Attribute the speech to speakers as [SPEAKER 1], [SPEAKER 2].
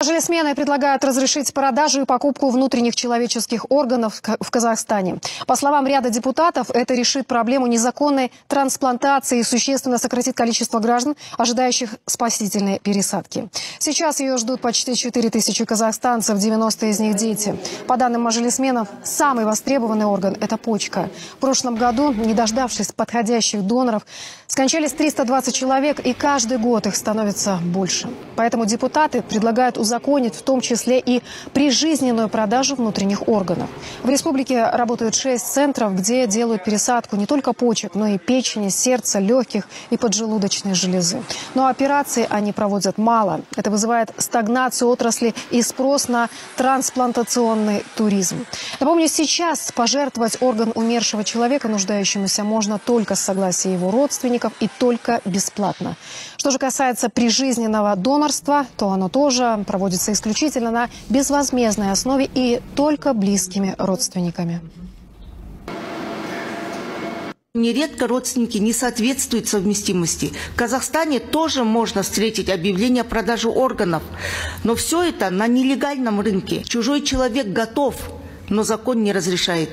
[SPEAKER 1] Жилсмены предлагают разрешить продажу и покупку внутренних человеческих органов в Казахстане. По словам ряда депутатов, это решит проблему незаконной трансплантации и существенно сократит количество граждан, ожидающих спасительной пересадки. Сейчас ее ждут почти 4000 казахстанцев, 90 из них дети. По данным мажилисменов, самый востребованный орган – это почка. В прошлом году, не дождавшись подходящих доноров, скончались 320 человек, и каждый год их становится больше. Поэтому депутаты предлагают узаконить в том числе и прижизненную продажу внутренних органов. В республике работают 6 центров, где делают пересадку не только почек, но и печени, сердца, легких и поджелудочной железы. Но операции они проводят мало. Это вызывает стагнацию отрасли и спрос на трансплантационный туризм. Напомню, сейчас пожертвовать орган умершего человека, нуждающемуся, можно только с согласия его родственников и только бесплатно. Что же касается прижизненного донорства, то оно тоже проводится исключительно на безвозмездной основе и только близкими родственниками.
[SPEAKER 2] Нередко родственники не соответствуют совместимости. В Казахстане тоже можно встретить объявление о продаже органов. Но все это на нелегальном рынке. Чужой человек готов, но закон не разрешает.